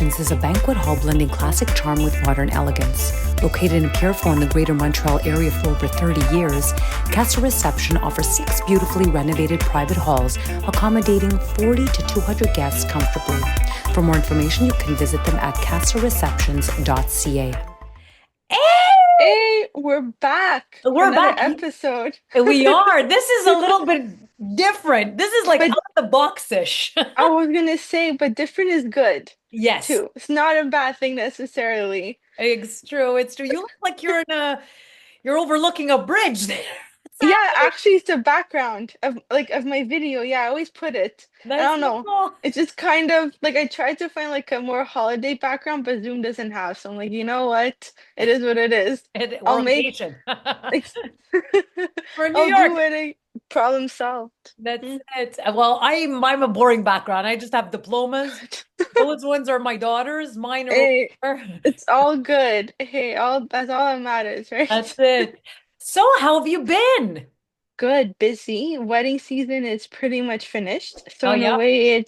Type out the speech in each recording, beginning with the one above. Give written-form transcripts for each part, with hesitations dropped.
Receptions is a banquet hall blending classic charm with modern elegance. Located in Pierrefonds in the Greater Montreal area for over 30 years, Casa Reception offers 6 beautifully renovated private halls accommodating 40 to 200 guests comfortably. For more information, you can visit them at casareceptions.ca. Hey, we're back for We're another back. episode. We are. This is a little bit different. This is like out But of the box-ish. I was gonna say, but different is good Yes, too. It's not a bad thing necessarily. it's true. It's true. You look like you're overlooking a bridge there. What's Yeah, happening? actually, it's the background of my video. Yeah, I always put it. I That's don't know. all. It's just kind of like I tried to find like a more holiday background, but Zoom doesn't have. So I'm like, you know what? It is what it is. We're I'll on make vacation. like We're in New I'll do York. it. Problem solved. That's Mm. it. Well, I'm a boring background. I just have diplomas. Those ones are my daughters. Mine are over Hey, there. it's all good. Hey, all that's all that matters, That's right? it. So, how have you been? Good, busy. Wedding season is pretty much finished. So Oh, in a yeah. way,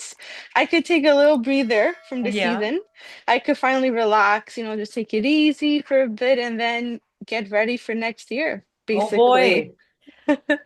I could take a little breather from the Yeah. season. I could finally relax, just take it easy for a bit and then get ready for next year, Oh basically. boy.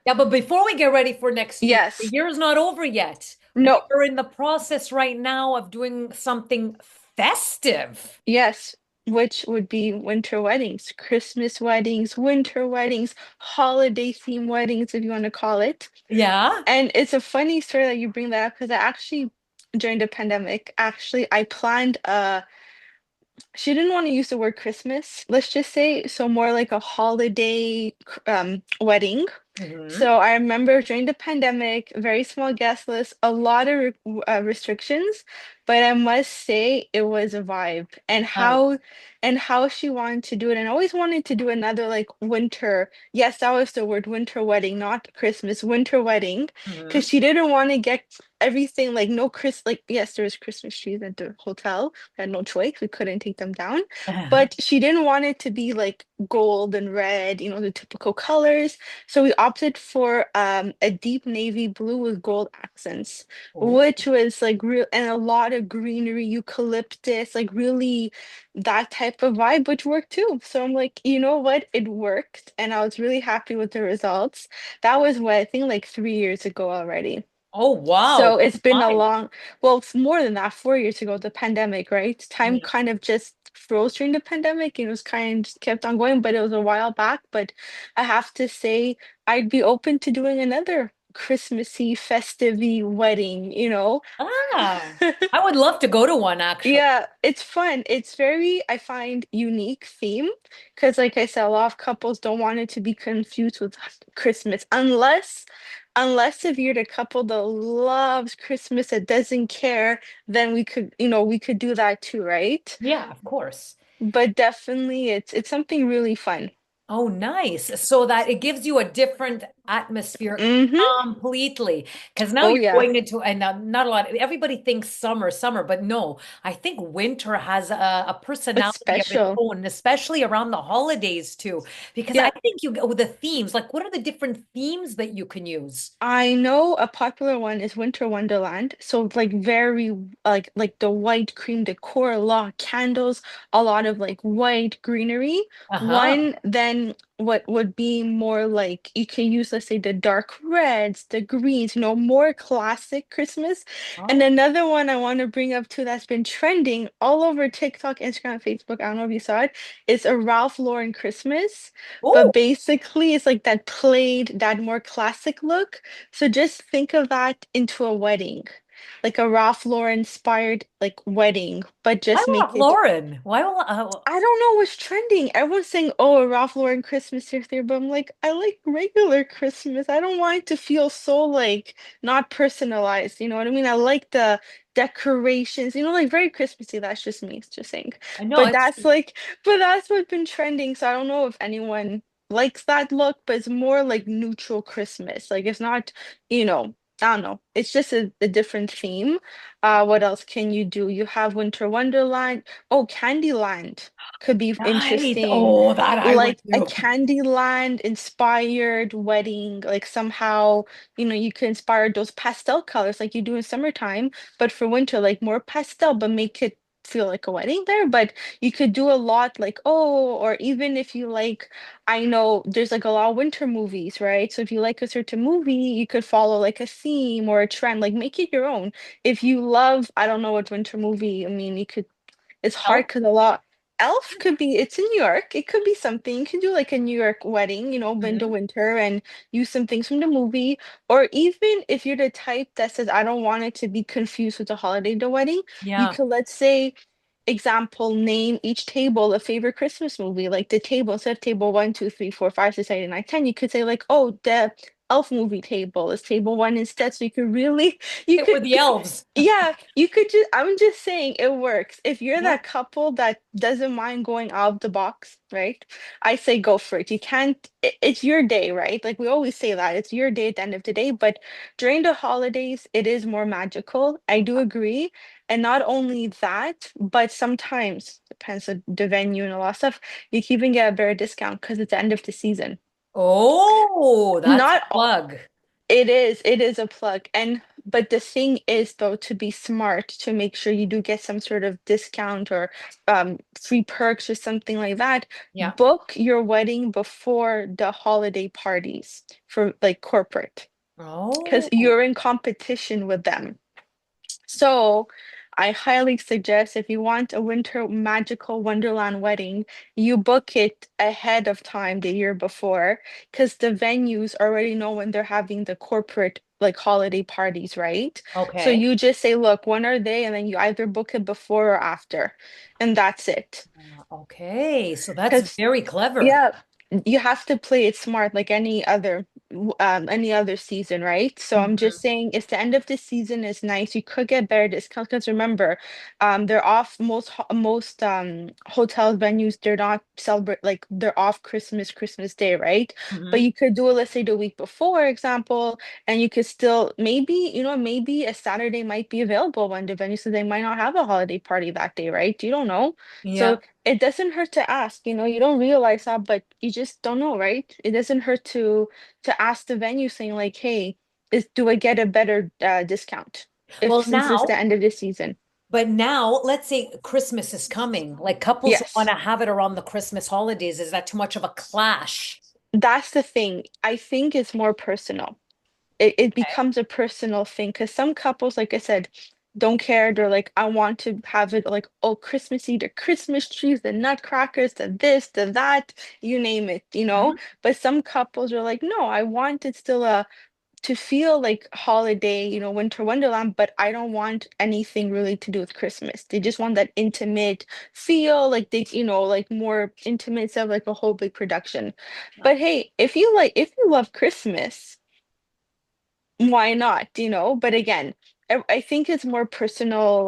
Yeah, but before we get ready for next year, the Yes. year's not over yet. We No. are in the process right now of doing something festive. Yes. Which would be winter weddings, Christmas weddings, winter weddings, holiday theme weddings, if you want to call it. Yeah. And it's a funny story that you bring that up because I actually, during the pandemic, actually, I planned she didn't want to use the word Christmas, let's just say, so more like a holiday wedding. Hmm. So I remember during the pandemic, very small guest list, a lot of restrictions, but I must say it was a vibe Nice. and how she wanted to do it and I always wanted to do another like winter. Yes, that was the word winter wedding, not Christmas, winter wedding, because Hmm. she didn't want to get everything like no like yes, there was Christmas trees at the hotel. We had no choice. We couldn't take them down. But she didn't want it to be like gold and red, the typical colors. So we opted for a deep navy blue with gold accents, Oh, which was like real and a lot of greenery, eucalyptus, like really that type of vibe, which worked too. So I'm like, you know what? It worked. And I was really happy with the results. That was what I think like 3 years ago already. oh wow. So Good it's been a time. long, well, it's more than that, 4 years ago, the pandemic, right? Time Yeah. kind of just froze during the pandemic. It was kind of just kept on going, but it was a while back. But I have to say, I'd be open to doing another Christmassy, festive wedding. Ah, I would love to go to one actually. Yeah, it's fun. It's very, I find, unique theme because, like I said, a lot of couples don't want it to be confused with Christmas unless if you're the couple that loves Christmas that doesn't care, then we could do that too, right? Yeah, of course. But definitely, it's something really fun. Oh, nice. So that it gives you a different atmosphere Mm-hmm. completely. Because now Oh you're yeah, going into, and not a lot, everybody thinks summer, summer, but no, I think winter has a it's personality of its special. own, especially around the holidays too. Because I Yeah. think you go with the themes, like what are the different themes that you can use? I know a popular one is Winter Wonderland. So like very like the white cream decor, a lot of candles, a lot of like white greenery. Uh-huh. One then what would be more like you can use, let's say, the dark reds, the greens, more classic Christmas. And Oh, another one I want to bring up too that's been trending all over TikTok, Instagram, Facebook. I don't know if you saw it. It's a Ralph Lauren Christmas, but oh, basically it's like that more classic look. So just think of that into a wedding, like a Ralph Lauren inspired like wedding, but why just make Ralph it. Lauren? Why will, I don't know what's trending. Everyone's saying, "Oh, a Ralph Lauren Christmas here," but I'm like, I like regular Christmas. I don't want it to feel so like not personalized. You know what I mean? I like the decorations. Like very Christmassy. That's just me. It's just saying. I know But it's, that's like, but that's what's been trending. So I don't know if anyone likes that look, but it's more like neutral Christmas. Like it's not, you know. I don't know. It's just a different theme. What else can you do? You have Winter Wonderland. Oh, Candyland could be nice. interesting. Oh, that I would Like a do. Candyland inspired wedding, like somehow, you can inspire those pastel colors like you do in summertime, but for winter, like more pastel, but make it feel like a wedding there, but you could do a lot like, oh, or even if you like, I know there's like a lot of winter movies, right? So if you like a certain movie, you could follow like a theme or a trend, like make it your own. If you love, I don't know what winter movie, I mean, you could it's hard Elf? because a lot. Elf could be, it's in New York. It could be something. You could do like a New York wedding, in the Mhm. winter and use some things from the movie. Or even if you're the type that says, I don't want it to be confused with the holiday, the wedding, you Yeah. could, let's say, example, name each table a favorite Christmas movie. Like the table, instead of table 1, 2, 3, 4, 5, 6, 7, 8, 9, 10, you could say like, oh, the Elf movie table is table one instead. So you could really, you It could were the elves. yeah, you could just, I'm just saying it works. If you're Yeah. that couple that doesn't mind going out of the box, right? I say go for it. You can't, it's your day, right? Like we always say that it's your day at the end of the day, but during the holidays, it is more magical. I do agree. And not only that, but sometimes, depends on the venue and a lot of stuff, you can even get a better discount because it's the end of the season. Oh, that's a Not plug. it is a plug. And but the thing is though to be smart to make sure you do get some sort of discount or free perks or something like that. Yeah. Book your wedding before the holiday parties for like corporate because Oh, you're in competition with them. So I highly suggest if you want a winter magical wonderland wedding, you book it ahead of time the year before because the venues already know when they're having the corporate like holiday parties, right? So okay. you just say, look, when are they? And then you either book it before or after, and that's it. Okay. So that's Because very clever. yeah, you have to play it smart like any other season, right? So I'm just Mhm. saying it's the end of the season is nice. You could get better discounts because remember, they're off most hotel venues, they're not celebrate like they're off Christmas Day, right? But Mhm. you could do it, let's say the week before, example, and you could still maybe, maybe a Saturday might be available when the venue, so they might not have a holiday party that day, right? You don't know. So Yeah. it doesn't hurt to ask, you don't realize that, but you just don't know, right? It doesn't hurt to ask the venue saying like, hey, do I get a better discount if Well, since it's the now, end of the season? but now, let's say Christmas is coming. Like couples want Yes. to have it around the Christmas holidays. Is that too much of a clash? That's the thing. I think it's more personal. It Okay. becomes a personal thing because some couples, like I said, don't care. They're like, I want to have it like, oh, Christmassy, the Christmas trees, the nutcrackers, the this, the that, you name it. Mhm. But some couples are like, no, I want it still to feel like holiday, winter wonderland, but I don't want anything really to do with Christmas. They just want that intimate feel, like like more intimate instead of like a whole big production. But hey, if you love Christmas, why not, But again, I think it's more personal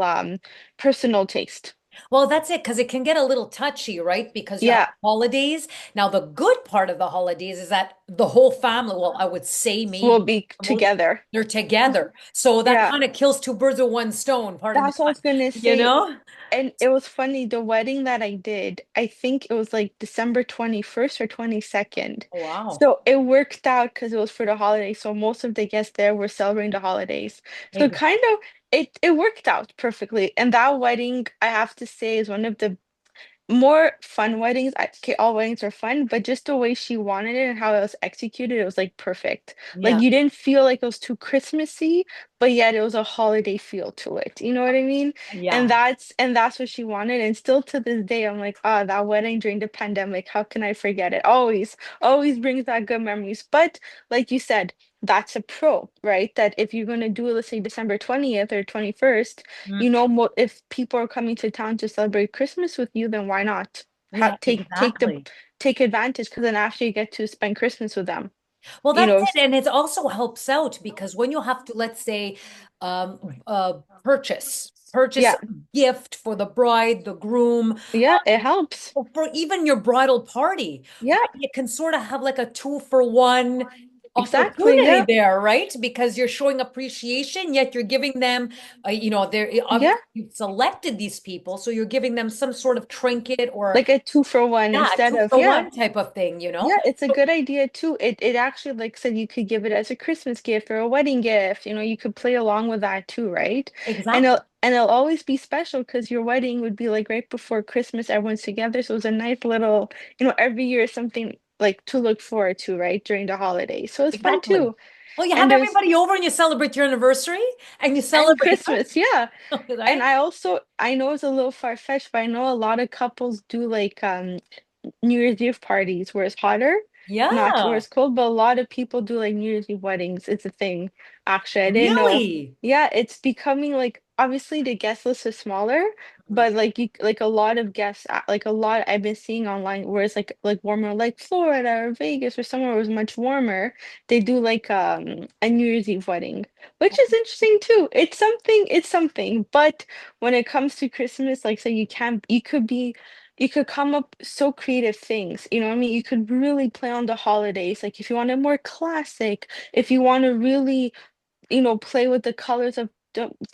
taste. Well, that's it, because it can get a little touchy, right? Because you have Yeah, holidays. Now, the good part of the holidays is that the whole family, well, I would say we'll maybe be most, together. they're together. So that Yeah. kind of kills two birds with one stone, pardon the That's what I pun, was gonna you say. know? And it was funny, the wedding that I did, I think it was like December 21st or 22nd. Oh, wow. So it worked out because it was for the holidays. So most of the guests there were celebrating the holidays. So Hey, kind of it worked out perfectly. And that wedding, I have to say, is one of the more fun weddings. Okay, all weddings are fun, but just the way she wanted it and how it was executed, it was like perfect. Like yeah, you didn't feel like it was too Christmassy, but yet it was a holiday feel to it. You know what I mean? And yeah, that's what she wanted. And still to this day, I'm like, ah, that wedding during the pandemic, how can I forget it? Always brings back good memories. But like you said, that's a pro, right? That if you're gonna do it, let's say December 20th or 21st, mm, if people are coming to town to celebrate Christmas with you, then why not yeah, have exactly. take advantage? Because then after you get to spend Christmas with them, Well, you that's know. it. And it also helps out because when you have to, let's say, purchase Yeah, a gift for the bride, the groom, yeah, it helps. or for even your bridal party, Yeah, right? You can sort of have like a two for one. Exactly. opportunity Yeah. there, right? Because you're showing appreciation, yet you're giving them, they're Yeah. obviously you've selected these people, so you're giving them some sort of trinket or Like a two for one yeah, instead two of, for yeah. one type of thing, you know? Yeah, it's a good idea too. It actually, like I said, you could give it as a Christmas gift or a wedding gift. You could play along with that too, right? And Exactly. it'll always be special because your wedding would be like right before Christmas, everyone's together. So it's a nice little, every year something like to look forward to, right? During the holidays. So it's fun Exactly. too. Well, you have And there's everybody over and you celebrate your anniversary and you and celebrate Christmas, yeah. us, And right? I know it's a little far-fetched, but I know a lot of couples do like New Year's Eve parties where it's hotter, not where Yeah, it's cold, but a lot of people do like New Year's Eve weddings. It's a thing. Actually, I didn't know. really? Yeah, it's becoming like obviously the guest list is smaller, Mhm. but like a lot of guests, like a lot I've been seeing online where it's like warmer, like Florida or Vegas or somewhere where it's much warmer. They do like a New Year's Eve wedding, which is interesting too. It's something, but when it comes to Christmas, like say you could come up so creative things, you know what I mean? You could really play on the holidays. Like if you want it more classic, if you want to really, play with the colors of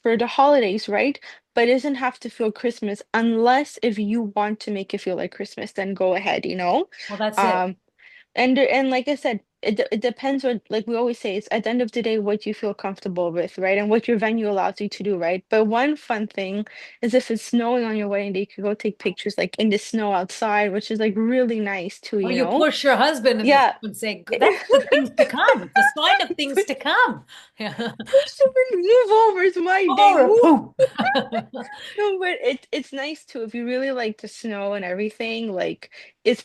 for the holidays, right? But it doesn't have to feel Christmas unless if you want to make it feel like Christmas, then go ahead, you know? Well, that's it. Um, and like I said, it depends what, like we always say, it's at the end of the day what you feel comfortable with, right? And what your venue allows you to do, right? But one fun thing is if it's snowing on your wedding day, you could go take pictures like in the snow outside, which is like really nice too, Or you you know? push your husband in the Yeah. and say, that's the things to come. It's a sign of things to come. Yeah. Christopher, move over, it's my day. Or Move. poop. No, but it's nice too if you really like the snow and everything. Like it's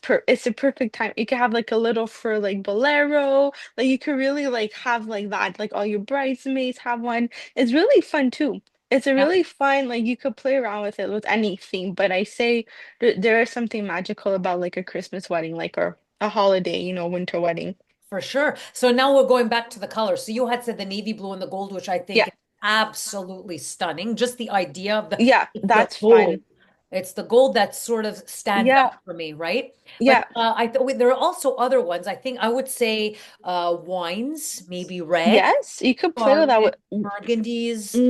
a perfect time. You can have like a little fur like bolero. Like you could really like have like that. Like all your bridesmaids have one. It's really fun too. It's a Yeah, really fun, like you could play around with it with any theme. But I say there is something magical about like a Christmas wedding, like or a holiday, winter wedding. for sure. So now we're going back to the colors. So you had said the navy blue and the gold, which I think Yeah, is absolutely stunning. Just the idea of yeah, it's the that's gold. fun. It's the gold that sort of stands Yeah, out for me, right? But yeah. I thought there are also other ones. I think I would say wines, maybe red, Yes, you could play with that scarlet, with. burgundies.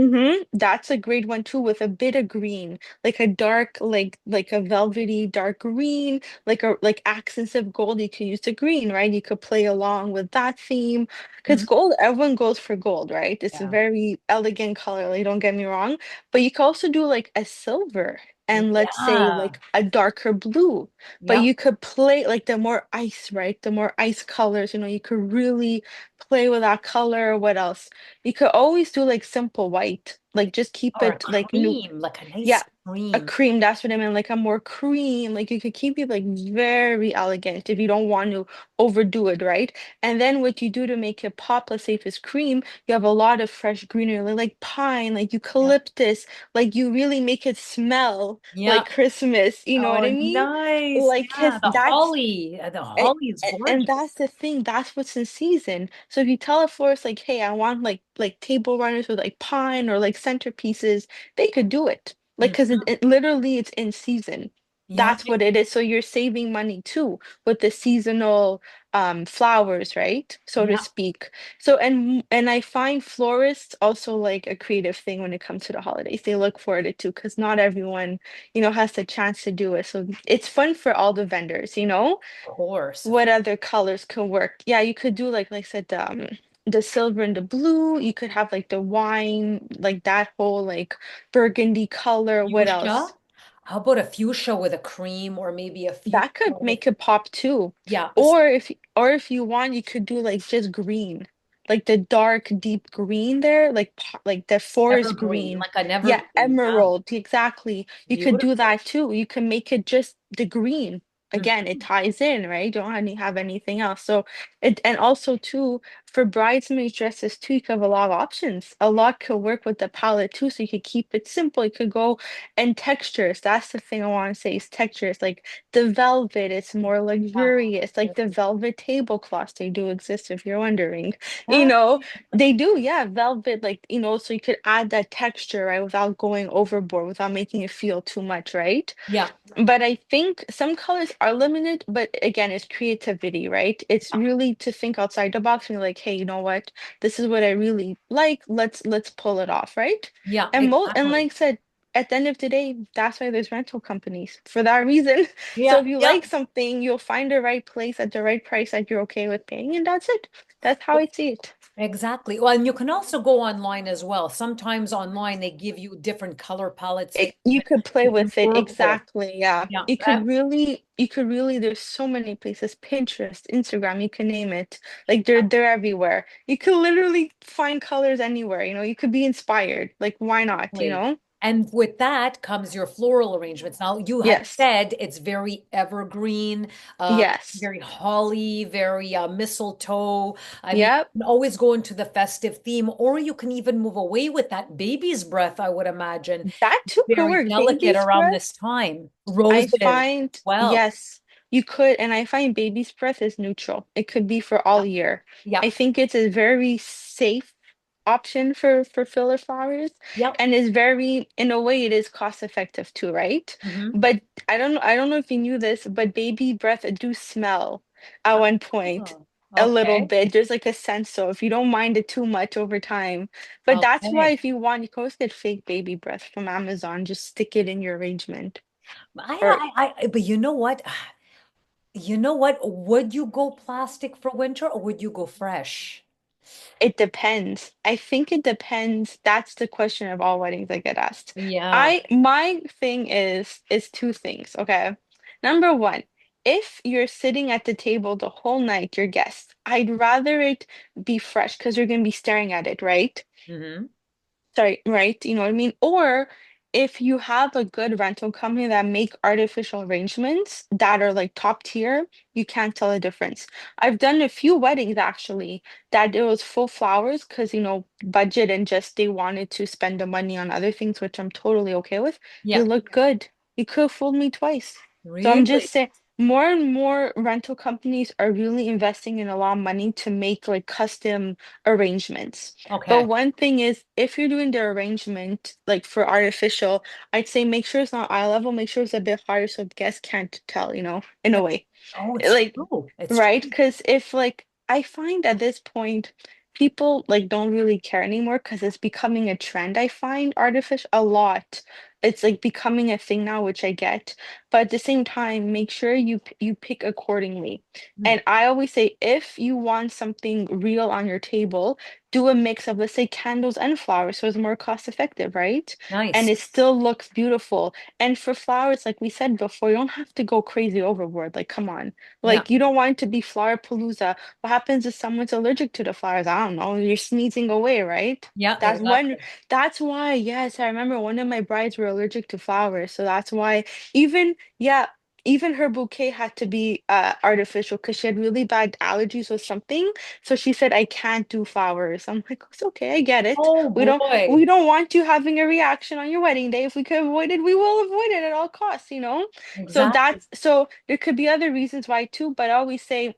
That's a great one too, with a bit of green, like a dark, like a velvety dark green, like accents of gold. You could use the green, right? You could play along with that theme because Mhm. gold, everyone goes for gold, right? It's a Yeah. very elegant color. Like, don't get me wrong, but you could also do like a silver and let's say Yeah. like a darker blue. But Yep. you could play like the more ice, right? The more ice colors. You could really play with that color. What else? You could always do like simple white, like just keep Or a it like new. cream, like a Yeah, nice a cream. cream. That's what I meant. Like a more cream. Like you could keep it like very elegant if you don't want to overdo it, right? And then what you do to make it pop, let's say if it's cream, you have a lot of fresh greenery, like pine, like Yeah. eucalyptus, like you really make it smell like Yeah. Christmas. You know what Oh, I mean? nice. Like, Yeah. cause that's The and, holly is and gorgeous. that's the thing, that's what's in season. So if you tell a florist like, hey, I want like table runners with like pine or like centerpieces, they could do it. Like Mhm. because it literally it's in season. Yeah. That's what it is. So you're saving money too with the seasonal flowers, right? So to Yeah. speak. So and I find florists also like a creative thing when it comes to the holidays. They look forward to it too, because not everyone, has the chance to do it. So it's fun for all the vendors. Of course. What other colors could work? Yeah, you could do like I said, the silver and the blue. You could have like the wine, like that whole like burgundy color. What Fuchsia. else? How about a fuchsia with a cream or maybe a fuchsia That could with, make it pop too. yeah, Or if you want, you could do like just green. Like the dark deep green there, like the forest evergreen, green. like an Yeah, evergreen. Yeah. emerald, exactly. You could do Beautiful. that too. You can make it just the green. Again, it Mhm. ties in, right? You don't have anything else. So and also too, for bridesmaid dresses too, you could have a lot of options. A lot could work with the palette too, so you could keep it simple. You could go and textures. That's the thing I want to say is textures. Like the velvet, it's more luxurious. Like the velvet tablecloths, they do exist if you're wondering. You Yeah. know, they do, yeah, velvet, like, so you could add that texture, right, without going overboard, without making it feel too much, right? Yeah. But I think some colors are limited, but again, it's creativity, right? It's really to think outside the box and be like, hey, you know what? This is what I really like. Let's pull it off, right? Yeah, And exactly. like I said, at the end of the day, that's why there's rental companies for that reason. So Yeah, if you yeah. like something, you'll find the right place at the right price that you're okay with paying, and that's it. That's how I see it. Exactly. Well, and you can also go online as well. Sometimes online they give you different color palettes that You could play you can with it work with. exactly, yeah. Yeah. You could really, there's so many places, Pinterest, Instagram, you can name it. Like they're everywhere. You could literally find colors anywhere, you could be inspired. Like why not, you Exactly. know? And with that comes your floral arrangements. Now, you had Yes. said it's very evergreen, Yes. very holly, very mistletoe. I mean, Yep. you can always go into the festive theme, or you can even move away with that baby's breath, I would imagine. That too could Very work. delicate Baby's around breath. this time. I Roses. find, Well, yes, you could, and I find baby's breath is neutral. It could be for yeah, all year. yeah, I think it's a very safe option for filler flowers, yep. and is very, in a way, it is cost effective too, right? Hmm. But I don't know if you knew this, but baby breath do smell at one point. Oh, A little okay. bit. There's like a sense, so if you don't mind it too much over time. But that's why Okay. if you want, you can always get fake baby breath from Amazon. Just stick it in your arrangement. Or But you know what? You know what? Would you go plastic for winter or would you go fresh? it depends. I think it depends. That's the question of all weddings I get asked. Yeah. My thing is two things, okay? Number one, if you're sitting at the table the whole night, your guests, I'd rather it be fresh because you're gonna be staring at it, right? Hmm. Sorry, right? You know what I mean? Or if you have a good rental company that make artificial arrangements that are like top tier, you can't tell the difference. I've done a few weddings actually that it was full flowers because budget and just they wanted to spend the money on other things, which I'm totally okay with. They Yeah. looked good. You could have fooled me twice. So I'm just Really? saying more and more rental companies are really investing in a lot of money to make like custom arrangements. But Okay. one thing is, if you're doing the arrangement, like for artificial, I'd say make sure it's not eye level, make sure it's a bit higher so the guests can't tell, in Yeah. a way. Oh, it's Like, true. It's right? true. Because if like I find at this point, people like don't really care anymore because it's becoming a trend. I find artificial a lot. It's like becoming a thing now, which I get. But at the same time, make sure you pick accordingly. Mm, And I always say, if you want something real on your table, do a mix of, let's say, candles and flowers, so it's more cost effective, right? And nice. it still looks beautiful. And for flowers, like we said before, you don't have to go crazy overboard. Like, come on. Yeah. Like, you don't want it to be flower palooza. What happens if someone's allergic to the flowers? I don't know. You're sneezing away, right? Yeah, That's when, exactly. that's why, yes, I remember one of my brides were allergic to flowers. So that's why even, yeah, even her bouquet had to be artificial because she had really bad allergies with something. So she said, I can't do flowers. I'm like, it's okay, I get it. Oh We don't we boy. don't want you having a reaction on your wedding day. If we could avoid it, we will avoid it at all costs. So Exactly. so there could be other reasons why too, but I always say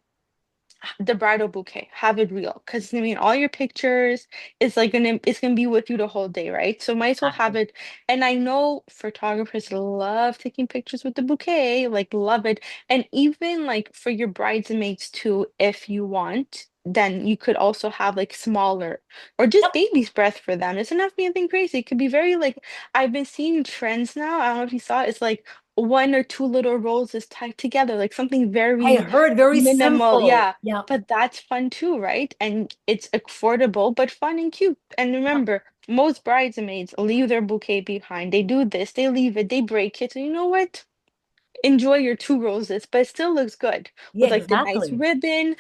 the bridal bouquet, have it real. Because I mean all your pictures is like it's gonna be with you the whole day, right? So might as well have Exactly. it. And I know photographers love taking pictures with the bouquet, like love it. And even like for your bridesmaids too, if you want, then you could also have like smaller or just Yep. baby's breath for them. It doesn't have to be anything crazy. It could be very like I've been seeing trends now. I don't know if you saw it. It's like one or two little roses tied together, like something I very heard very minimal. simple. Yeah, Yeah. but that's fun too, right? And it's affordable, but fun and cute. And Yeah. remember, most bridesmaids leave their bouquet behind. They do this, they leave it, they break it. And you know what? Enjoy your two roses, but it still looks good Yeah, with like the nice exactly. ribbon.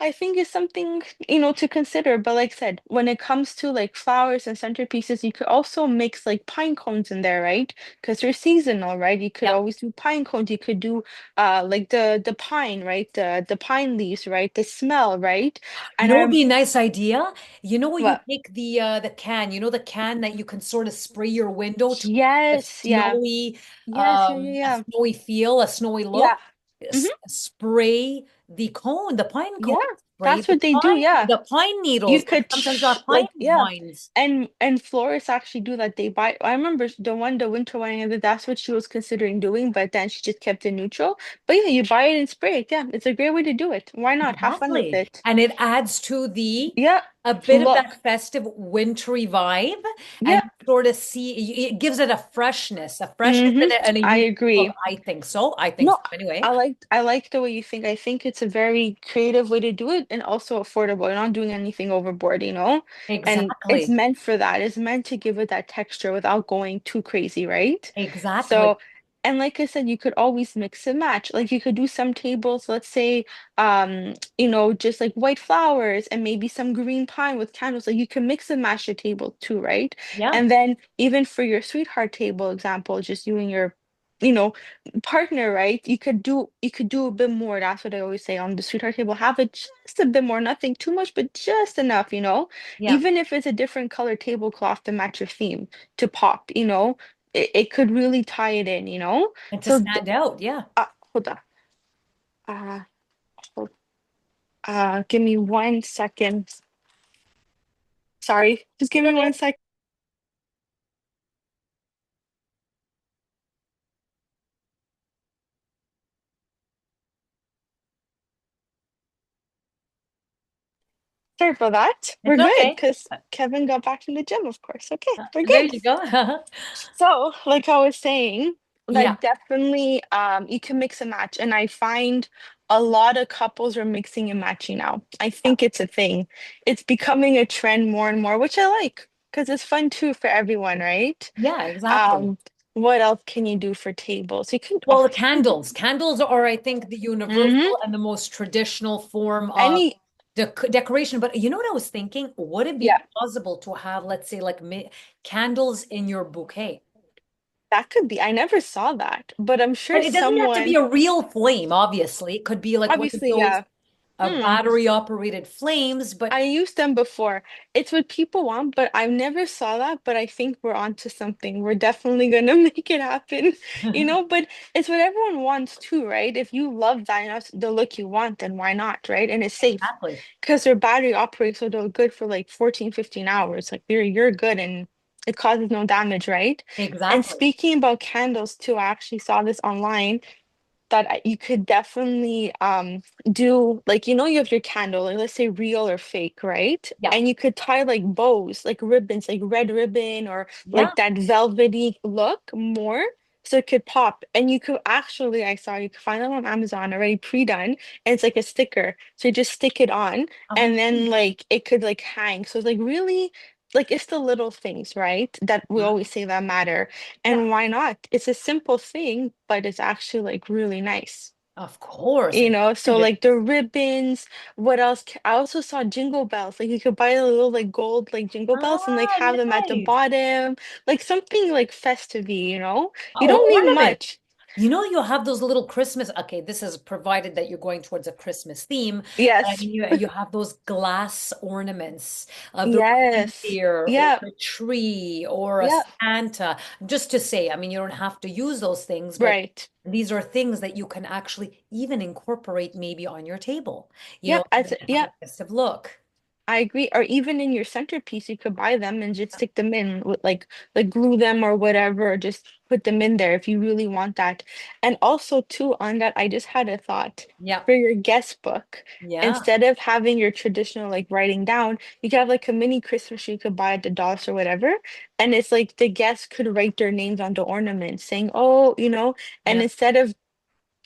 I think it's something, to consider. But like I said, when it comes to like flowers and centerpieces, you could also mix like pine cones in there, right? Because they're seasonal, right? You could Yep. always do pine cones. You could do like the pine, right? The pine leaves, right? The smell, right? You And know what would I'm be a nice idea? You know what you what? take the can, the can that you can sort of spray your window to Yes, yeah. Yes, yeah, yeah, a yeah. snowy feel, a snowy Yeah. look. Hmm. Spray the cone, the pine Yeah, cone, spray that's what they do. Yeah. the pine You needles, could sometimes not pine like yeah, vines. and florists actually do that. They buy. I remember the winter wedding, and that's what she was considering doing, but then she just kept it neutral. But yeah, you buy it and spray it. Yeah, it's a great way to do it. Why not? Have fun with Exactly. it. And it adds to the Yeah, a bit of that look. festive wintry vibe and Yeah. sort of see it gives it a freshness Hmm. and a I unique look. agree. I think so. I think so No, anyway. I like the way you think. I think it's a very creative way to do it and also affordable. You're not doing anything overboard, you know? And it's Exactly. meant for that. It's meant to give it that texture without going too crazy, right? Exactly. So, and like I said, you could always mix and match. Like you could do some tables, let's say, just like white flowers and maybe some green pine with candles. Like you can mix and match your table too, right? Yeah. And then even for your sweetheart table example, just you and your, you know, partner, right? You could do a bit more. That's what I always say on the sweetheart table. Have it just a bit more, nothing too much, but just enough, Yeah. even if it's a different color tablecloth to match your theme to pop, it could really tie it in. And to So stand out. Yeah. hold on. Uh, hold, give me 1 second. Sorry, just give me Okay. 1 second. Sorry for that. We're It's good okay. because Kevin got back from the gym, of course. Okay, we're There good. you go. So, like I was saying, Yeah. like definitely you can mix and match. And I find a lot of couples are mixing and matching now. I Yeah. think it's a thing. It's becoming a trend more and more, which I like because it's fun too for everyone, right? Yeah, exactly. Um, what else can you do for tables? You can Well, the candles. Candles are, I think, the hmm universal and the most traditional form of any decoration. But you know what I was thinking? Would it be yeah, possible to have, let's say, like candles in your bouquet? that could be. I never saw that, but I'm sure And it doesn't have to be someone a real flame, obviously. It could be like one of obviously, those yeah. Hmm. battery operated flames, but I used them before. It's what people want, but I never saw that. But I think we're onto something. We're definitely gonna make it happen, But it's what everyone wants too, right? If you love that, that's the look you want, then why not, right? And it's safe exactly. because their battery operates, so they're good for like 14, 15 hours. Like you're good and it causes no damage, right? And Exactly. speaking about candles too, I actually saw this online that you could definitely do like you have your candle like let's say real or fake, right? Yeah. And you could tie like bows like ribbons like red ribbon or Yeah. like that velvety look more so it could pop and you could actually I saw you could find them on Amazon already pre-done and it's like a sticker so you just stick it on and then Oh, like it could like hang so it's like really like it's the little things right that we always say that matter yeah. and why not? It's a simple thing, but it's actually like really nice. Of course. So like the ribbons, what else? I also saw jingle bells. Like you could buy the little like gold like jingle bells and like Ah, have them at the nice. bottom, like something like festive. You Or don't need ornament. much. You'll have those little Christmas. Okay, this is provided that you're going towards a Christmas theme. But I Yes. mean, you have those glass ornaments of the Yes. reindeer or Yeah. a tree or a Yeah. Santa. Just to say, I mean, you don't have to use those things, but Right. these are things that you can actually even incorporate maybe on your table, Yep. and have a festive look. I agree. Or even in your centerpiece, you could buy them and just stick them in with like glue them or whatever, or just put them in there if you really want that. And also too, on that, I just had a thought Yeah, for your guest book. yeah, Instead of having your traditional like writing down, you could have like a mini Christmas tree you could buy at the dollar store or whatever. And it's like the guests could write their names on the ornaments saying, oh, and yeah. instead of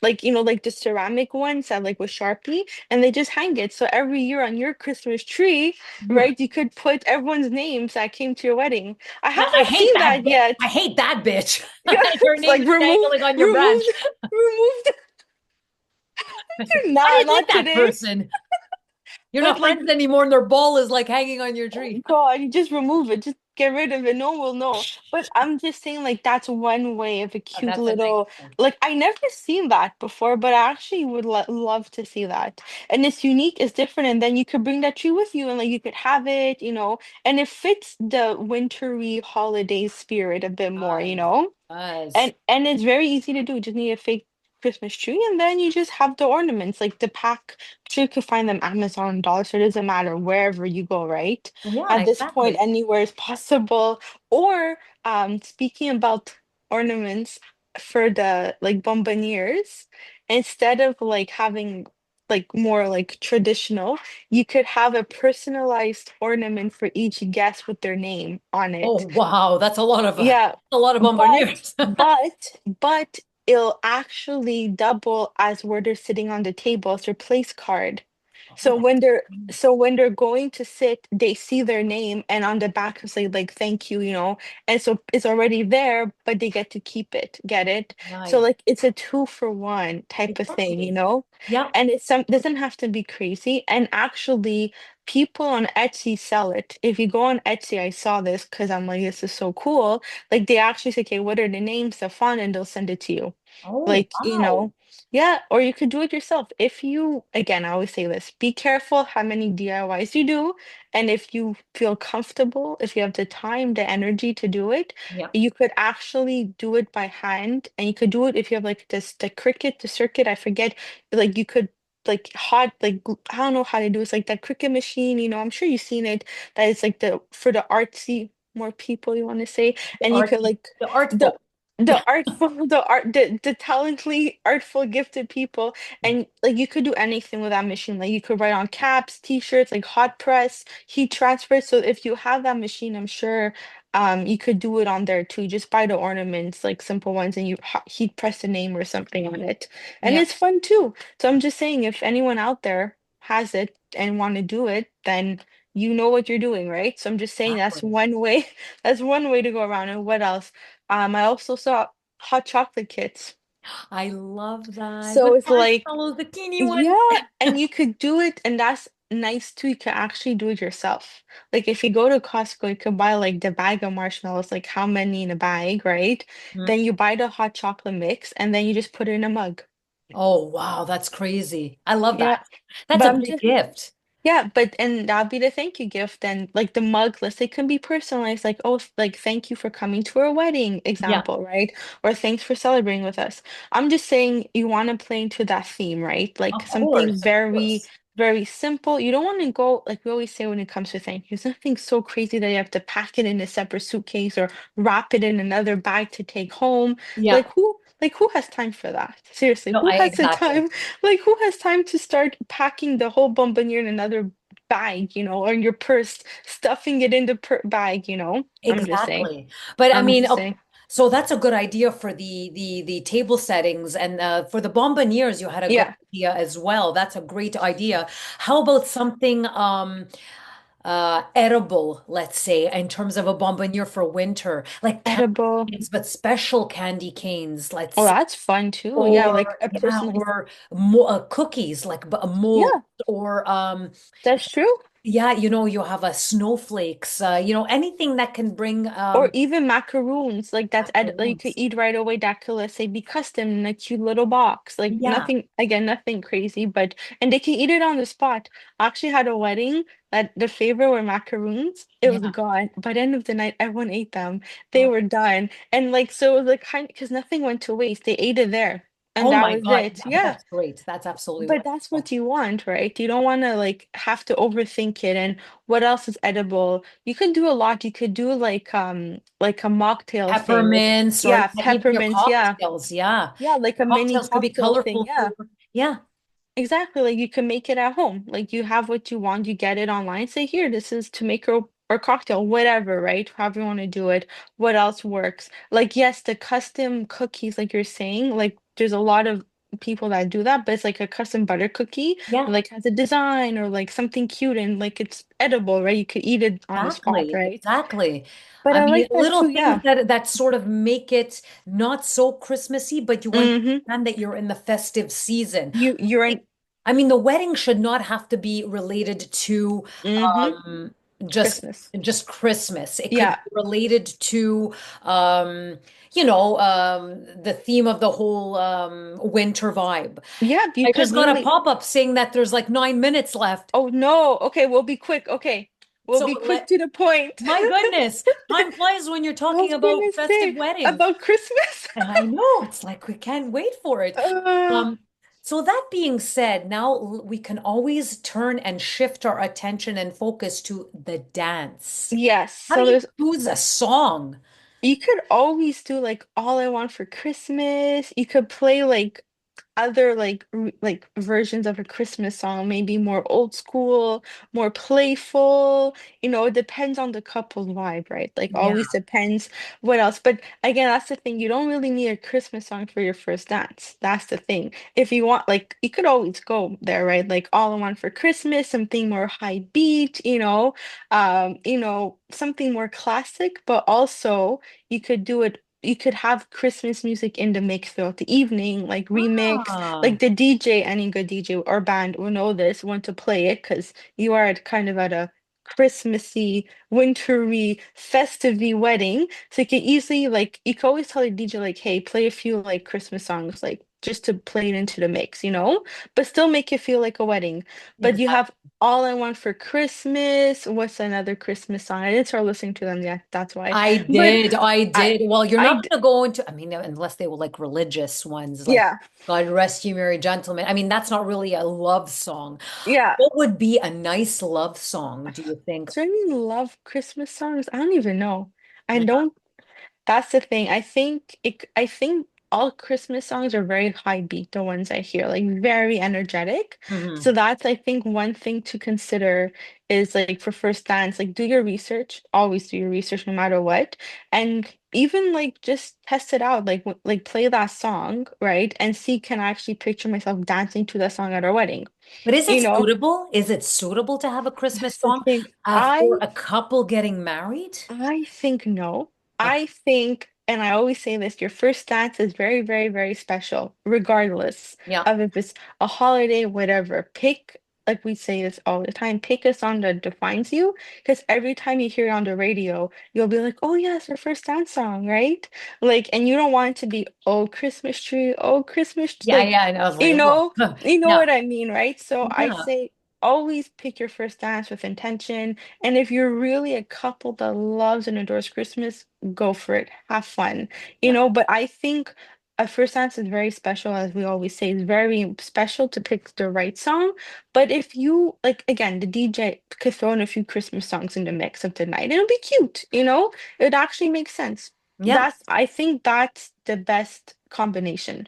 like the ceramic ones that like with Sharpie, and they just hang it. So every year on your Christmas tree, You right, you could put everyone's names that came to your wedding. I Now, I haven't hate seen that. that yet. I hate that bitch. Your It's name like is dangling on your branch. remove, I nah, didn't like not that today. person. You're But not like, friends anymore, and their ball is like hanging on your oh tree. God, you just remove it. Just get rid of it. No one will know. But I'm just saying, like, that's one way of a Oh, cute that's a nice little, one. like, I never seen that before, but I actually would lo love to see that. And it's unique, it's different. And then you could bring that tree with you and, like, you could have it, and it fits the wintry holiday spirit a bit more, you Nice. know? Nice. And it's very easy to do. You just need a fake Christmas tree, and then you just have the ornaments, like the pack. I'm sure you can find them Amazon, dollar store. It doesn't matter wherever you go, right? Yeah, At this point, exactly. anywhere is possible. Or speaking about ornaments for the like bomboniers, instead of like having like more like traditional, you could have a personalized ornament for each guest with their name on Oh, it. wow. That's Yeah, a lot of but bombardiers. but it'll actually double as where they're sitting on the table as their place card. Oh, that's So when they're going to sit, they see their name and on the back it say like thank you, and so it's already there, but they get to keep it. Get it? So nice. like it's a two for one type of thing, Exactly. Yeah. and it's some doesn't have to be crazy. And actually, people on Etsy sell it. If you go on Etsy, I saw this because I'm like, this is so cool. Like they actually say, okay, what are the names, the font, and they'll send it to you. Oh, Like, wow. yeah, or you could do it yourself. If you, again, I always say this, be careful how many DIYs you do. And if you feel comfortable, if you have the time, the energy to do it, Yeah. you could actually do it by hand. And you could do it if you have like the Cricut, the circuit, I forget, like you could like I don't know how to do it. It's like that Cricut machine, I'm sure you've seen it. That is like the for the artsy more people you want to say. The And you could arty, like the the artful. the artful, the talently artful gifted people, and like you could do anything with that machine. Like you could write on caps, t-shirts, like hot press, heat transfer. So if you have that machine, I'm sure you could do it on there too. You just buy the ornaments, like simple ones, and you heat press a name or something on it, and Yeah, it's fun too. So I'm just saying, if anyone out there has it and want to do it, then you know what you're doing, right? So I'm just saying that's exactly. one way. That's one way to go around. And what else? I also saw hot chocolate kits. I love that. So With it's like, marshmallows, the teeny yeah, ones. and you could do it, and that's nice too. You could actually do it yourself. Like if you go to Costco, you could buy like the bag of marshmallows, like how many in a bag, right? Mhm. Then you buy the hot chocolate mix, and then you just put it in a mug. Oh, wow, that's crazy. I love Yeah, that. That's but a I'm great just gift. Yeah, but and that'll be the thank you gift. And like the mug list, it can be personalized, like, oh, like thank you for coming to our wedding, Yeah, example, right? Or thanks for celebrating with us. I'm just saying you want to play into that theme, right? Like of something course, of very, course. very simple. You don't want to go, like we always say when it comes to thank yous, nothing so crazy that you have to pack it in a separate suitcase or wrap it in another bag to take home. Yeah. Like who has time for that? Seriously, No, who I has the exactly. time? Like, who has time to start packing the whole bonbon in another bag, or in your purse, stuffing it in the bag, I'm just saying. Exactly. But I I'm mean, just saying. so that's a good idea for the table settings and for the bomboniers, you had a good Yeah, idea as well. That's a great idea. How about something edible, let's say, in terms of a bonbonier for winter, like candy edible. canes, but special candy canes, let's Oh, say, that's fun too. Yeah, like or a yeah, personalized. or mo cookies, like a mold, Yeah, or that's true. yeah, you have a snowflakes, anything that can bring Or even macaroons, like like you could macaroons. eat right away. That could, let's say, be custom in a cute little box. Like Yeah, nothing, again, nothing crazy, but and they can eat it on the spot. I actually had a wedding that the favorite were macaroons. It was yeah. gone. By the end of the night, everyone ate them. They Oh, were done. And like so it was like kind because nothing went to waste. They ate it there. And oh that my was God. it. Yeah, but Yeah. that's great. That's absolutely But that's wonderful. what you want, right? You don't want to like have to overthink it. And what else is edible? You can do a lot. You could do like a mocktail thing. Like Peppermints or yeah, yeah, even your peppermints, yeah. cocktails. Yeah. Yeah, like a mini Cocktails could be cocktail thing. colorful Yeah. too. Yeah. Exactly. Like you can make it at home. Like you have what you want, you get it online. Say, here, this is to make or cocktail, whatever, right? However you want to do it. What else works? Like, yes, the custom cookies, like you're saying, like there's a lot of people that do that, but it's like a custom butter cookie, Yeah. like has a design or like something cute and like it's edible, right? You could eat it on the spot, Exactly. right? Exactly. But I I mean, like that little too, things yeah. that sort of make it not so Christmassy, but you Mm-hmm. understand that you're in the festive season. You're in. I mean, the wedding should not have to be related to Mm-hmm. um, just Christmas. just Christmas. It could Yeah. be related to the theme of the whole winter vibe. Yeah, you I could just got a literally. pop-up saying that there's like 9 minutes left. Oh no. Okay, we'll be quick. Okay. We'll So be quick let to the point. my goodness, time flies when you're I talking was about gonna festive say weddings. about Christmas. And I know it's like we can't wait for it. Uh, Um, so that being said, now we can always turn and shift our attention and focus to the dance. yes. How do So you there's choose a song? you could always do like All I Want for Christmas. You could play like other like versions of a Christmas song, maybe more old school, more playful. It depends on the couple's vibe, right? Like Yeah. always depends what else. But again, that's the thing. You don't really need a Christmas song for your first dance. That's the thing. If you want, like, you could always go there, right? Like All I Want for Christmas, something more high beat, something more classic, but also you could do it. You could have Christmas music in the mix throughout the evening, like remix, Ah, like the DJ, any good DJ or band will know this, want to play it because you are kind of at a Christmassy, wintry, festive wedding. So you can easily like you can always tell the DJ like, hey, play a few like Christmas songs, like just to play it into the mix, but still make it feel like a wedding. But you have exactly. All I Want for Christmas. What's another Christmas song? I didn't start listening to them yet. That's why. I But did. I I did. Well, you're not I going to go into, I mean, unless they were like religious ones, like Yeah, God rest you, merry gentlemen. I mean, that's not really a love song. yeah. What would be a nice love song, do you think? Do I even love Christmas songs? I don't even know. I don't. That's the thing. I think all Christmas songs are very high beat, the ones I hear, like very energetic. Hmm. So that's I think one thing to consider is like for first dance, like do your research. Always do your research no matter what. And even like just test it out, like like play that song, right? And see can I actually picture myself dancing to that song at our wedding. But is it You know, suitable? Is it suitable to have a Christmas that's the song thing. for a couple getting married? I think no. Okay. I think, and I always say this, your first dance is very, very, very special, regardless Yeah. of if it's a holiday, whatever. Pick, like we say this all the time, pick a song that defines you, because every time you hear it on the radio, you'll be like, oh yes, our first dance song, right? Like, and you don't want it to be, oh, Christmas tree, oh, Yeah, like, yeah. And I was like, you oh, know, you know yeah, what I mean, right? So I yeah, say always pick your first dance with intention and if you're really a couple that loves and adores Christmas, go for it. Have fun. yeah. But I think a first dance is very special, as we always say, it's very special to pick the right song. But if you like again, the DJ could throw in a few Christmas songs in the mix of the night. It'll be cute. It actually makes sense. Yeah. I think that's the best combination.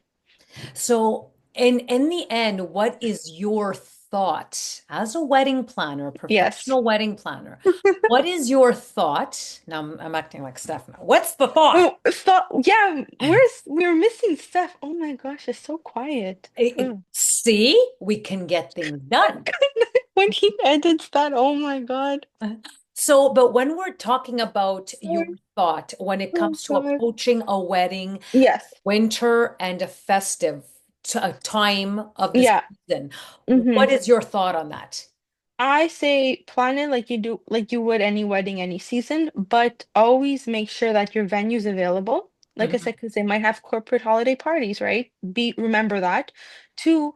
So, in the end, what is your thought as a wedding planner, Yes. professional wedding planner? What is your thought? Now I'm acting like Steph now. What's the thought? Oh, yeah, we're missing Steph. Oh my gosh, it's so quiet. Mm. See, we can get things done. When he edits that, oh my God. So, but when we're talking about your Sorry. thought when it Oh comes to God. approaching a wedding, Yes. winter and a festive a time of the Yeah. season, hmm what is your thought on that? I say plan it like you do, like you would any wedding, any season, but always make sure that your venue's available. Like I Mhm, said, because they might have corporate holiday parties, right? Remember that. Two,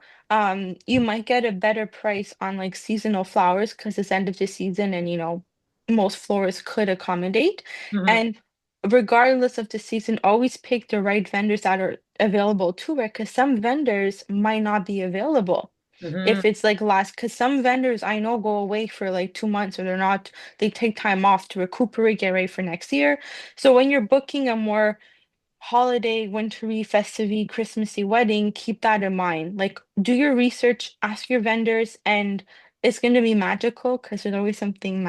you might get a better price on like seasonal flowers because it's end of the season and most florists could accommodate. mhm, And regardless of the season, always pick the right vendors that are available too, right? Because some vendors might not be available mhm, if it's like last because some vendors I know go away for like 2 months or they take time off to recuperate, get ready for next year. So when you're booking a more holiday, wintry, festive, Christmassy wedding, keep that in mind. Like, do your research, ask your vendors, and it's going to be magical because there's always something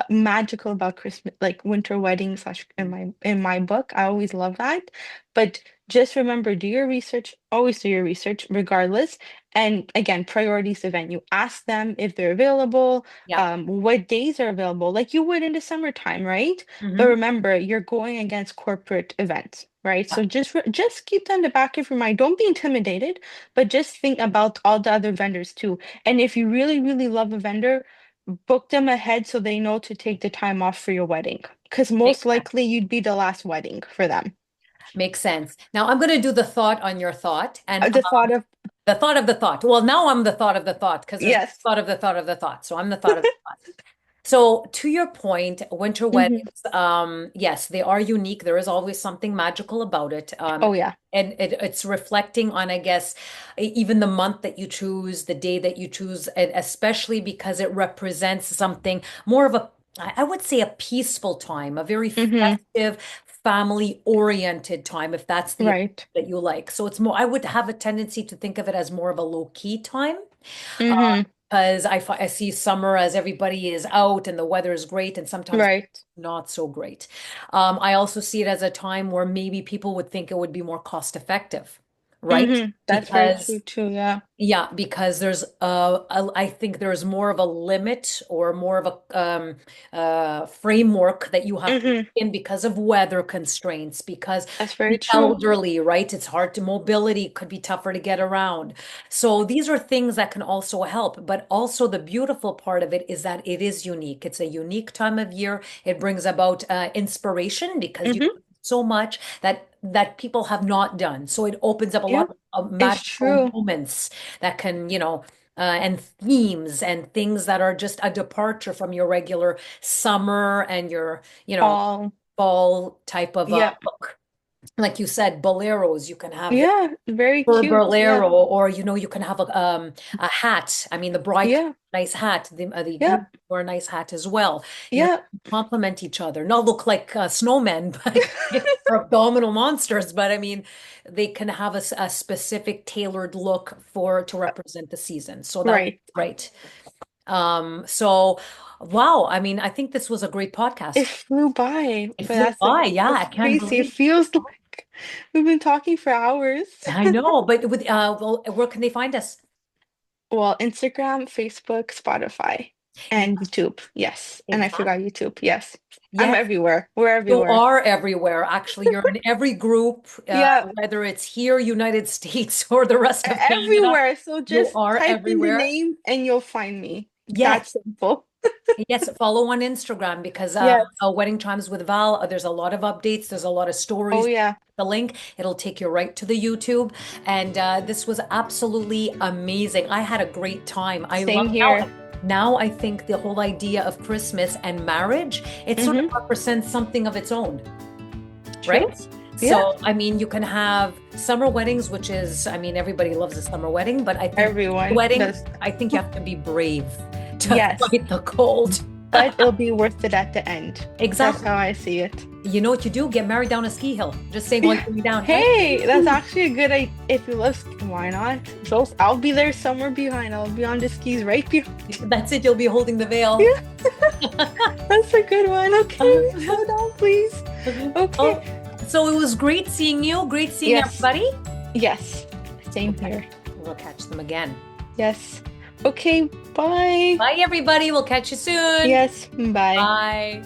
magical about Christmas, like winter weddings. Slash in my book, I always love that. But just remember, do your research. Always do your research, regardless. And again, priorities the venue. Ask them if they're available, yeah, what days are available, like you would in the summertime, right? But mhm, remember, you're going against corporate events. right? So just keep that in the back of your mind. Don't be intimidated, but just think about all the other vendors too. And if you really, really love a vendor, book them ahead so they know to take the time off for your wedding. Because most Makes sense. likely you'd be the last wedding for them. Makes sense. Now I'm going to do the thought on your thought and The thought of, the thought of the thought. Well, now I'm the thought of the thought because there's yes. thought of the thought of the thought. So I'm the thought of the thought. So to your point, winter Hmm. weddings, yes, they are unique. There is always something magical about it. Oh yeah. And it's reflecting on, I guess, even the month that you choose, the day that you choose, and especially because it represents something more of a, I would say, a peaceful time, a very Hmm. festive, family-oriented time, if that's the Right. that you like. So it's more, I would have a tendency to think of it as more of a low-key time. Hmm. Because I see summer as everybody is out and the weather is great, and sometimes Right. not so great. I also see it as a time where maybe people would think it would be more cost effective, right? That's very Because true too. Yeah. yeah, because there's I think there's more of a limit or more of a framework that you have to Hmm. in because of weather constraints, because That's very the true. elderly, right? It's hard to mobility could be tougher to get around. So these are things that can also help, but also the beautiful part of it is that it is unique. It's a unique time of year. It brings about inspiration because you Hmm. do so much that people have not done. So it opens up a Yeah. lot of It's magical true. moments that can, and themes and things that are just a departure from your regular summer and your, All. fall type of Yeah. look. Like you said, boleros, you can have the Yeah. Very for cute. Yeah. bolero, or you can have a hat. I mean, the bride could Yeah. have a nice hat, the Yeah. groom wear a nice hat as well. Yeah. Complement each other, not look like snowmen, but or abdominal monsters. But I mean, they can have a specific tailored look for to represent the season. So that was Right. great. So wow, I mean, I think this was a great It podcast. flew by, It but flew by. Yeah, I that's can't crazy. It believe. feels like we've been talking for hours. I know, but with well, where can they find us? Well, Instagram, Facebook, Spotify, Yeah, and YouTube. Yes. And I forgot exactly. YouTube. Yes. I'm Yes, everywhere. We're you everywhere. are everywhere. Actually, you're in every group, Yeah. whether it's here, United States, or the rest of Canada. Everywhere. So You just are type in the everywhere. name and you'll find me. Yes, That's simple. yes. Follow on Instagram because Yes. Wedding Chimes with Val, there's a lot of updates. There's a lot of Oh stories. yeah. The link, it'll take you right to the YouTube. And this was absolutely amazing. I had a great time. I love Same here. now I think the whole idea of Christmas and marriage, it sort of Mm-hmm. represents something of its own, True. right? Yeah. So, I mean, you can have summer weddings, which is, I mean, everybody loves a summer wedding, but I think Everyone wedding, does. I think you have to be brave to Yes. fight the cold. But it'll be worth it at the end. That's Exactly. how I see it. You know what you do? Get married down a ski hill. Just saying while you're going down. Hey, that's actually a good idea. If you love skiing, why not? So I'll be there somewhere behind. I'll be on the skis right behind. That's it. You'll be holding the veil. Yeah. That's a good one. Okay, slow down, please. Oh, Okay. so it was great seeing you. Great seeing Yes. everybody. Yes. Same here. We'll catch them again. Yes. Okay. Bye. Bye, everybody. We'll catch you soon. Yes. Bye. Bye.